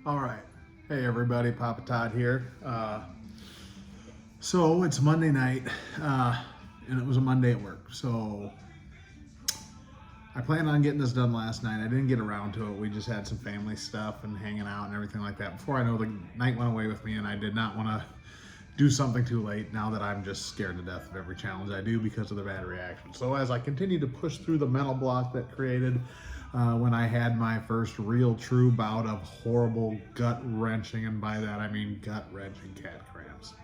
All right. Hey, everybody. Papa Todd here. So it's Monday night, and it was a Monday at work. So I planned on getting this done last night. I didn't get around to it. We just had some family stuff and hanging out and everything like that. Before I know, the night went away with me, and I did not want to do something too late now that I'm just scared to death of every challenge I do because of the bad reaction. So as I continued to push through the mental block that created when I had my first real true bout of horrible gut wrenching, and by that I mean gut wrenching cat cramps.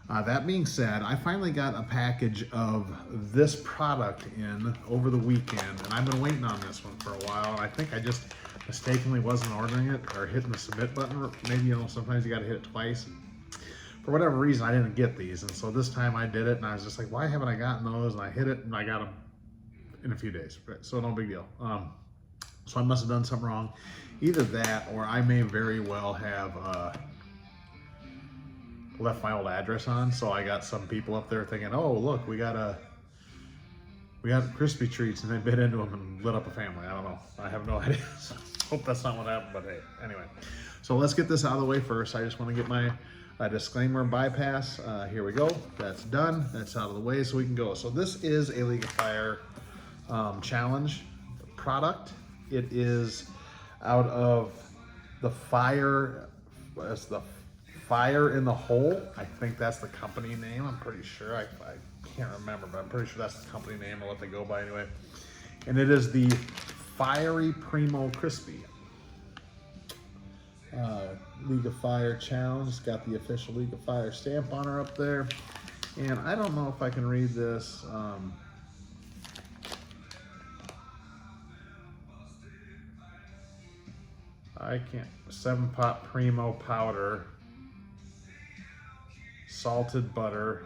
That being said, I finally got a package of this product in over the weekend, and I've been waiting on this one for a while, and I think I just mistakenly wasn't ordering it or hitting the submit button. Maybe, sometimes you got to hit it twice. For whatever reason, I didn't get these, and so this time I did it, and I was just like, why haven't I gotten those? And I hit it, and I got them in a few days, right? So no big deal. So I must have done something wrong. Either that, or I may very well have left my old address on, so I got some people up there thinking, oh, look, we got crispy treats, and they bit into them and lit up a family. I don't know. I have no idea. So hope that's not what happened, but hey, anyway. So let's get this out of the way first. I just want to get my disclaimer bypass. Here we go. That's done. That's out of the way, so we can go. So this is a League of Fire challenge product. It is out of the Fire. It's the Fire in the Hole. I think that's the company name. I'm pretty sure. I can't remember, but I'm pretty sure that's the company name. I'll let they go by anyway. And it is the Phiery Primo Crispy. League of Fire challenge. It's got the official League of Fire stamp on her up there. And I don't know if I can read this. I can't. 7-pot Primo powder, salted butter,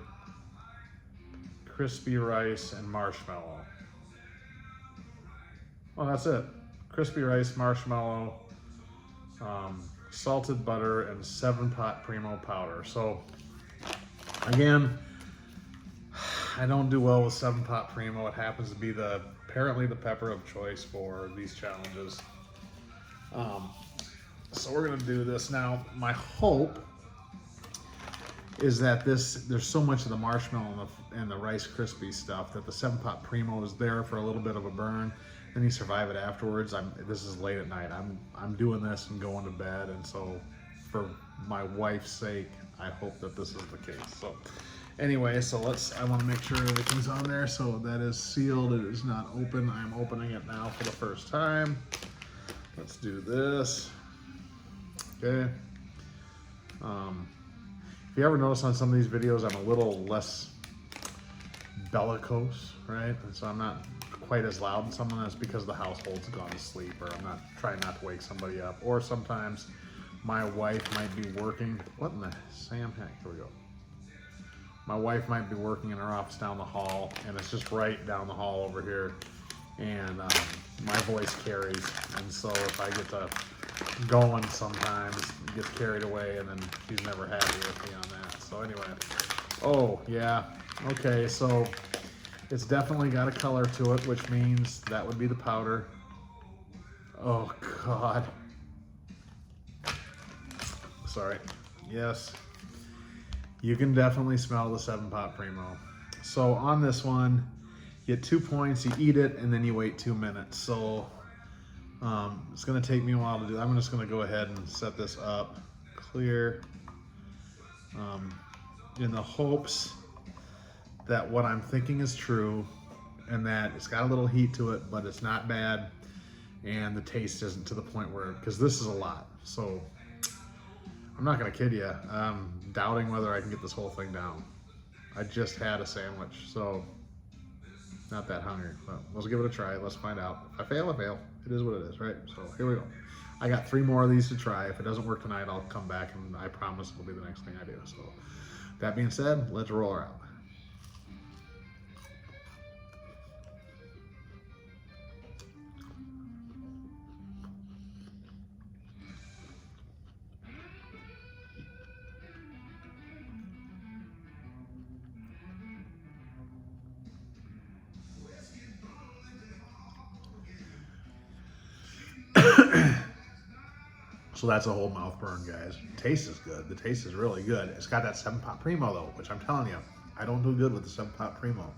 crispy rice, and marshmallow. Well, that's it. Crispy rice, marshmallow, salted butter, and 7-pot Primo powder. So again, I don't do well with 7-pot Primo. It happens to be apparently the pepper of choice for these challenges. So we're gonna do this now. My hope is that there's so much of the marshmallow and the Rice Krispie stuff that the 7-pot Primo is there for a little bit of a burn, then you survive it afterwards. This is late at night. I'm doing this and going to bed, and so for my wife's sake, I hope that this is the case. So anyway, so I want to make sure everything's on there. So that is sealed. It is not open. I'm opening it now for the first time. Let's do this. Okay. If you ever notice on some of these videos, I'm a little less bellicose, right? And so I'm not quite as loud in some of them. That's because the household's gone to sleep, or I'm not trying not to wake somebody up. Or sometimes my wife might be working. What in the Sam heck? Here we go. My wife might be working in her office down the hall, and it's just right down the hall over here. And my voice carries, and so if I get to going sometimes, it gets carried away, and then she's never happy with me on that. So anyway, oh yeah, okay, so it's definitely got a color to it, which means that would be the powder. Oh God. Sorry. Yes, you can definitely smell the 7-pot Primo. So on this one, you get 2 points, you eat it, and then you wait 2 minutes. So it's gonna take me a while to do. I'm just gonna go ahead and set this up, clear, in the hopes that what I'm thinking is true, and that it's got a little heat to it, but it's not bad, and the taste isn't to the point where, because this is a lot. So I'm not gonna kid you, I'm doubting whether I can get this whole thing down. I just had a sandwich, so not that hungry, but let's give it a try. Let's find out. If I fail, I fail. It is what it is, right? So here we go. I got 3 more of these to try. If it doesn't work tonight, I'll come back, and I promise it'll be the next thing I do. So that being said, let's roll her out. So that's a whole mouth burn, guys. Taste is good. The taste is really good. It's got that 7-Pot Primo though, which I'm telling you, I don't do good with the 7-Pot Primo.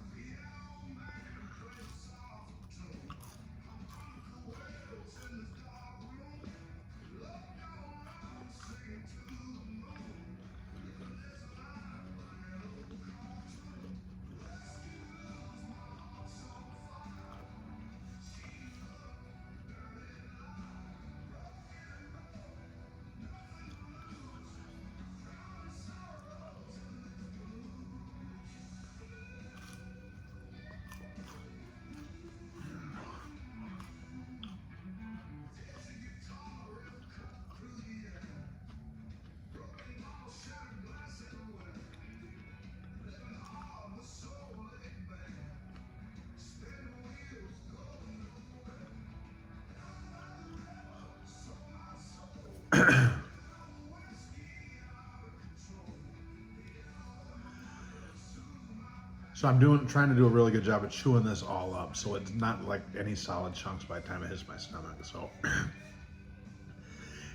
So I'm trying to do a really good job of chewing this all up, so it's not like any solid chunks by the time it hits my stomach. So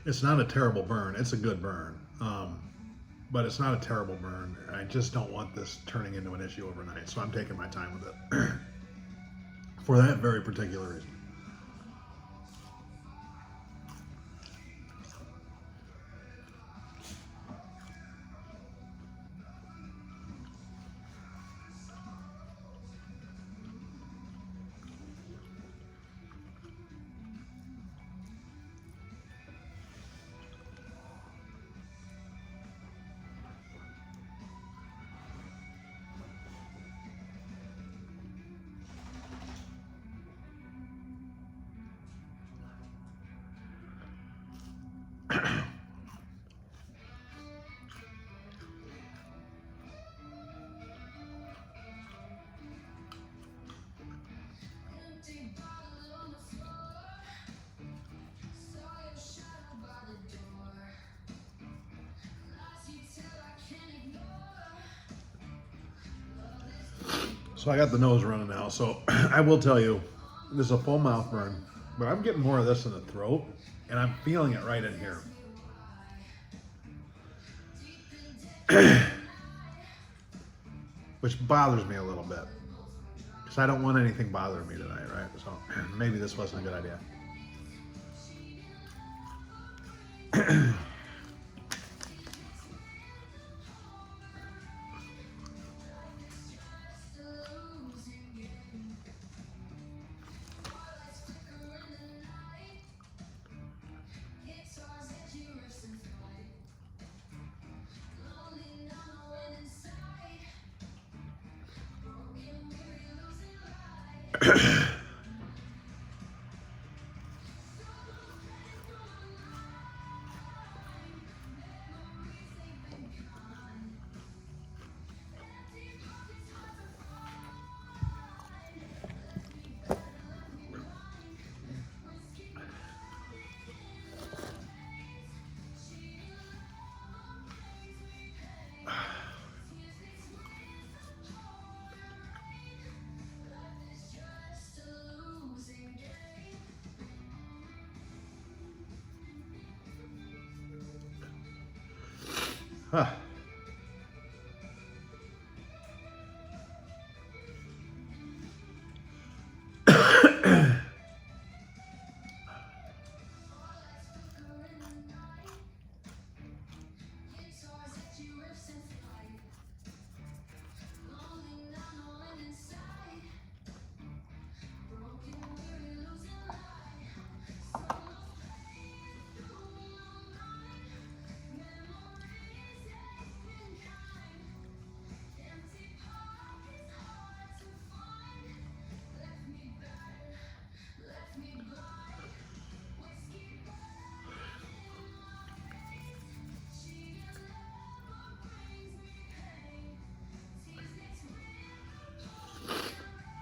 it's not a terrible burn. It's a good burn, but it's not a terrible burn. I just don't want this turning into an issue overnight, so I'm taking my time with it for that very particular reason. So I got the nose running now. So I will tell you, this is a full mouth burn, but I'm getting more of this in the throat, and I'm feeling it right in here. Which bothers me a little bit, because I don't want anything bothering me tonight, right? So maybe this wasn't a good idea.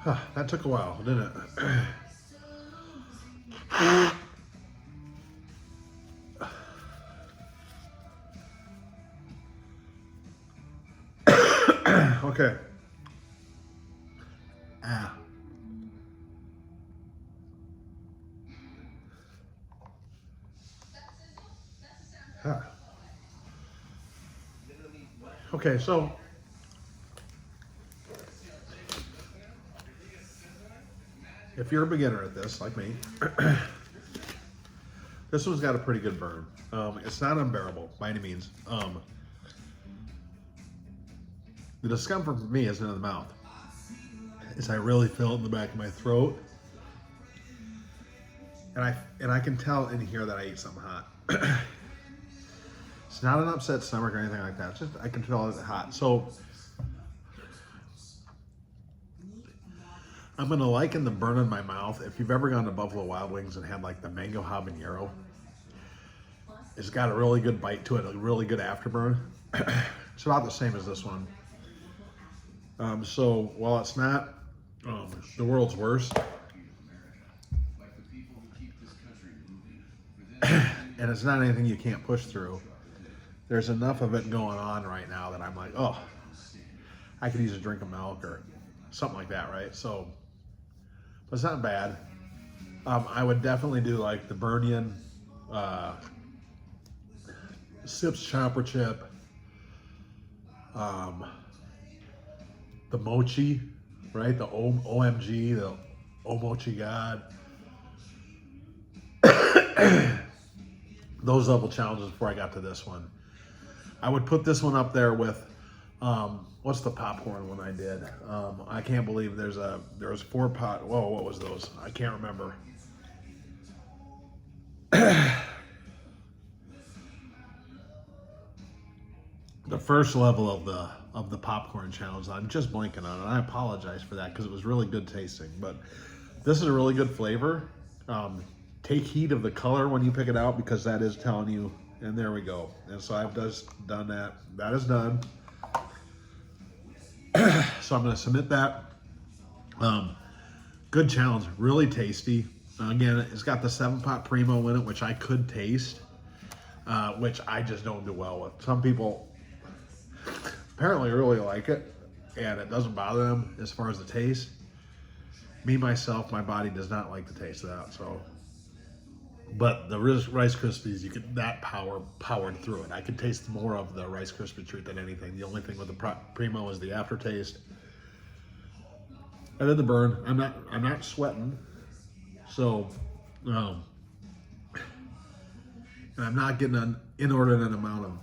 Huh. That took a while, didn't it? Okay. Ah. Okay, so if you're a beginner at this, like me, this one's got a pretty good burn. It's not unbearable by any means. The discomfort for me isn't in the mouth. It's I really feel it in the back of my throat. And I can tell in here that I ate something hot. It's not an upset stomach or anything like that. It's just I can tell it's hot. So I'm gonna liken the burn in my mouth. If you've ever gone to Buffalo Wild Wings and had like the mango habanero, it's got a really good bite to it, a really good afterburn. It's about the same as this one. So while it's not the world's worst, and it's not anything you can't push through, there's enough of it going on right now that I'm like, oh, I could use a drink of milk or something like that, right? So, but it's not bad. I would definitely do like the Burnian Sips Chopper Chip, the Mochi, right? The OMG, the Omochi God. Those level challenges before I got to this one. I would put this one up there with, what's the popcorn one I did? I can't believe there was 4 pot. Whoa, what was those? I can't remember. The first level of the popcorn challenge, I'm just blanking on it. I apologize for that because it was really good tasting. But this is a really good flavor. Take heed of the color when you pick it out because that is telling you. And there we go. And so I've just done that. That is done. So I'm going to submit that. Good challenge. Really tasty. Again, it's got the 7-pot Primo in it, which I could taste, which I just don't do well with. Some people apparently really like it, and it doesn't bother them as far as the taste. Me, myself, my body does not like the taste of that, so. But the Rice Krispies, you get that powered through it. I could taste more of the Rice Krispie treat than anything. The only thing with the Primo is the aftertaste. And then the burn. I'm not sweating, so and I'm not getting an inordinate amount of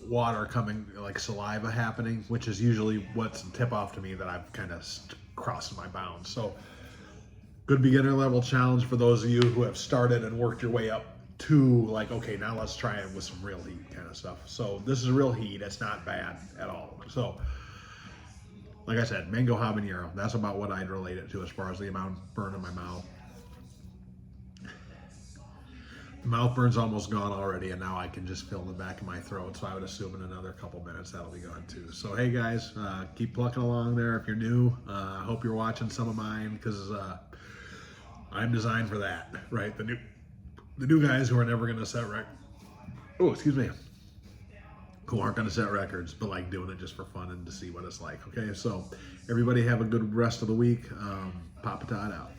water coming, like saliva happening, which is usually what's a tip off to me that I've kind of crossed my bounds. So. Good beginner level challenge for those of you who have started and worked your way up to like, okay, now let's try it with some real heat kind of stuff. So this is real heat. It's not bad at all. So like I said, mango habanero, that's about what I'd relate it to as far as the amount of burn in my mouth. The mouth burn's almost gone already, and now I can just feel the back of my throat. So I would assume in another couple minutes that'll be gone too. So hey guys, keep plucking along there. If you're new, I hope you're watching some of mine because I'm designed for that, right? The new guys who are never gonna set who aren't gonna set records, but like doing it just for fun and to see what it's like. Okay, so everybody have a good rest of the week. Papa Todd out.